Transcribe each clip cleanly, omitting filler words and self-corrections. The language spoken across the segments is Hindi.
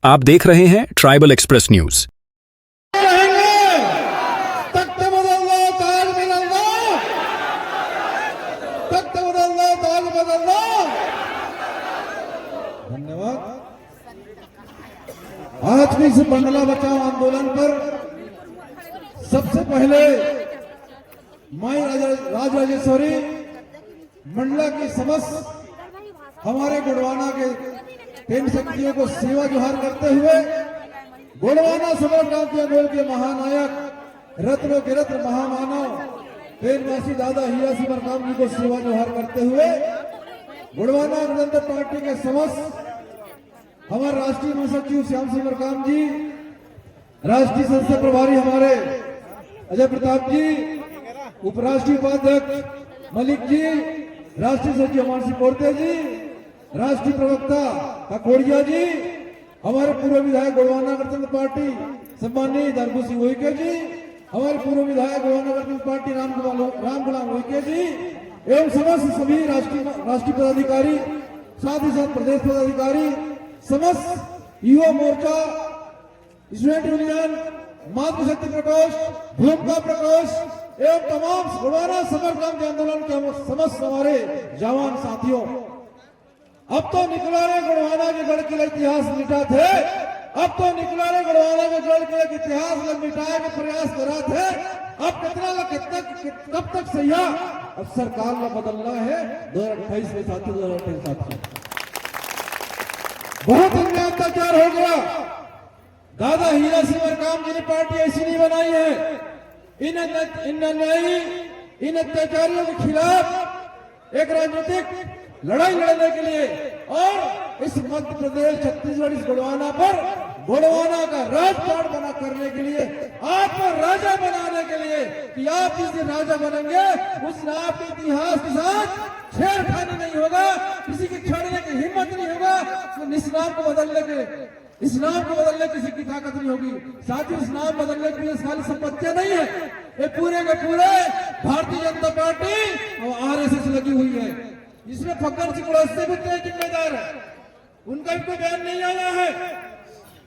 आप देख रहे हैं ट्राइबल एक्सप्रेस न्यूज। धन्यवाद। आज के इस मंडला बचाओ आंदोलन पर सबसे पहले माई राजराजेश्वरी मंडला की समस्त हमारे गुड़वाना के तीन शक्तियों को सेवा जोहार करते हुए गुड़वाना समर क्रांति आंदोलन के महानायक रत्नों के रत्न महामानव प्रेमवासी दादा हीरा सिंह मरकाम जी को सेवा जोहार करते हुए गुड़वाना जनता पार्टी के समस्त हमारे राष्ट्रीय महासचिव श्याम सिंह मरकाम जी, राष्ट्रीय संसद प्रभारी हमारे अजय प्रताप जी, उपराष्ट्रीय उपाध्यक्ष मलिक जी, राष्ट्रीय सचिव अमर सिंह पोर्ते जी, राष्ट्रीय प्रवक्ता काकोड़िया जी, हमारे पूर्व विधायक गुड़वाना गणतंत्र पार्टी सम्मानीय दरबू सिंह उइके जी, हमारे पूर्व विधायक गुड़वाना गणतंत्र पार्टी राम गुलाम उइके जी एवं समस्त सभी राष्ट्रीय पदाधिकारी, साथ ही साथ प्रदेश पदाधिकारी, समस्त युवा मोर्चा, स्टूडेंट यूनियन, मातृशक्ति प्रकोष्ठ, भूमिका प्रकोष्ठ एवं तमाम गुड़वाना समर क्रांति आंदोलन के समस्त हमारे जवान साथियों, अब तो निकला रे गुड़वाना के गढ़ किला इतिहास मिटा थे, अब तो निकला रे गुड़वाना के गढ़ किला इतिहास मिटाए के प्रयास करा थे। अब कब तक सही? अब सरकार में बदलना है 2028 में साथी, 2028 साथी बहुत अन्याय अत्याचार हो गया। दादा हीरा सिंह मरकाम जी ने पार्टी ऐसी नहीं बनाई है। इन अन्यायी, इन अत्याचारियों के खिलाफ एक राजनीतिक लड़ाई लड़ने के लिए और इस मध्य प्रदेश, छत्तीसगढ़, इस गुड़वाना पर गुड़वाना का राजपाट बना करने के लिए, आपको राजा बनाने के लिए कि आप जिस दिन राजा बनेंगे उस दिन आपके इतिहास के साथ छेड़खानी नहीं होगा, किसी की छेड़ने की हिम्मत नहीं होगा, तो इस नाम को बदलने किसी की ताकत नहीं होगी। साथ ही इस नाम बदलने के लिए खाली संपत्तियां नहीं है, ये पूरे के पूरे भारतीय जनता पार्टी और आरएसएस लगी हुई है। इसमें फक्कर सिंह कुलस्ते भी इतने जिम्मेदार है, उनका भी कोई बयान नहीं आया है।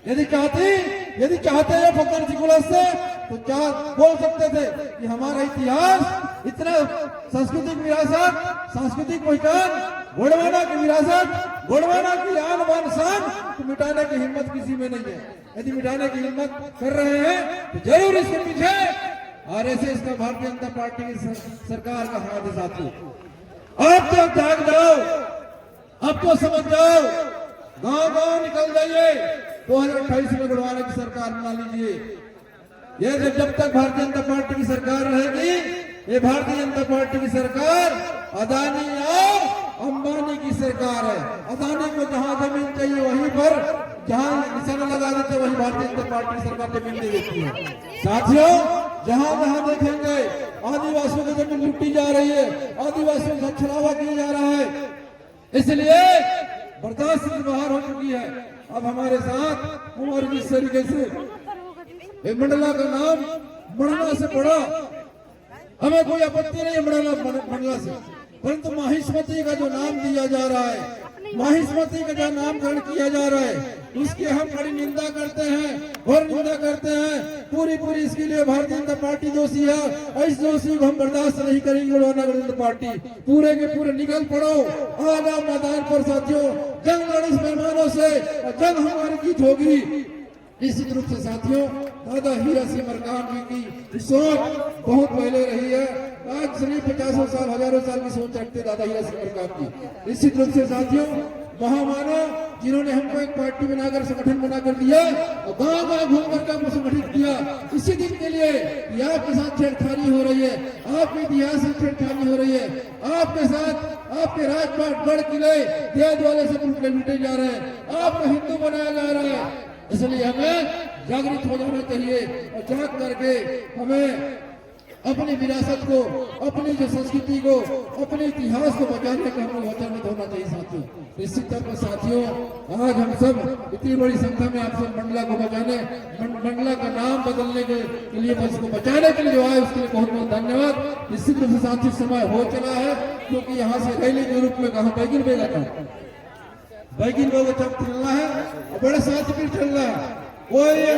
यदि चाहते हैं फक्कर सिंह कुलस्ते तो क्या बोल सकते थे कि हमारा इतिहास, इतना सांस्कृतिक विरासत, सांस्कृतिक पहचान, गुड़वाना की विरासत, गुड़वाना की आन बान शान तो मिटाने की हिम्मत किसी में नहीं है। यदि मिटाने की हिम्मत कर रहे हैं तो जरूर इसके पीछे आरएसएस का, भारतीय जनता पार्टी की सरकार का हाथ है। साथियों, अब तो जाग जाओ, अब तो समझ जाओ, गांव निकल जाइए, 2028 में गुड़वाना की सरकार बना लीजिए। ये जब तक भारतीय जनता पार्टी की सरकार रहेगी, ये भारतीय जनता पार्टी की सरकार अदानी और अंबानी की सरकार है। अदानी को जहां जमीन चाहिए वहीं पर, जहां निशाना लगा देते वहीं भारतीय जनता पार्टी की सरकार जमीन दे देती है। साथियों, जहां देखेंगे आदिवासियों की जमीन लूटी जा रही है, आदिवासियों का छलावा किया जा रहा है, इसलिए बर्दाश्त से बाहर हो चुकी है। अब हमारे साथ और जिस तरीके से मंडला का नाम मंडला से पड़ा, हमें कोई आपत्ति नहीं है मंडला से, परंतु माहिष्मती का जो नाम दिया जा रहा है, माहिष्मती का जो नामकरण किया जा रहा है, उसकी हम बड़ी निंदा करते हैं और निंदा करते हैं। पूरी इसके लिए भारतीय जनता पार्टी दोषी है। इस दोषी को हम बर्दाश्त नहीं करेंगे। गुड़वाना गणतंत्र पार्टी पूरे के पूरे निकल पड़ो आगा मैदान पर। साथियों, जंग लड़ो मेहमानों से, जंग हमारी जीत होगी। निश्चित रूप से साथियों, दादा हीरा सिंह मरकाम जी की सोच बहुत पहले रही है। आज सिर्फ 50 साल, हजारों साल की सोच रखते दादा हीरा सिंह मरकाम जी। निश्चित रूप से साथियों, महामानव जिन्होंने हमको एक पार्टी बनाकर, संगठन बनाकर दिया और गांव घूम कर संगठित किया, इसी दिन के लिए आपके साथ छेड़खानी हो रही है, आपके इतिहास से छेड़खानी हो रही है, आपके साथ आपके राजपाट, गढ़ किले, देश वाले सब लूटे जा रहे हैं, आपको हिंदू बनाया जा रहा है। इसलिए हमें जागृत हो जाना चाहिए और जाग करके हमें अपनी विरासत को, अपनी जो संस्कृति को, अपने इतिहास को बचाने का हमें वचन होना चाहिए। साथियों, निश्चित तौर पर साथियों, आज हम सब इतनी बड़ी संख्या में आप सब मंडला को बचाने, मंडला का नाम बदलने के लिए, उसको बचाने के लिए जो आए उसके लिए बहुत बहुत धन्यवाद। निश्चित रूप से साथियों, समय हो चला है, क्योंकि यहाँ से रैली के रूप में कहा बैगिन बेगा था, बैगिन बेगा चौक चलना है और बड़े साथ भी चलना और ये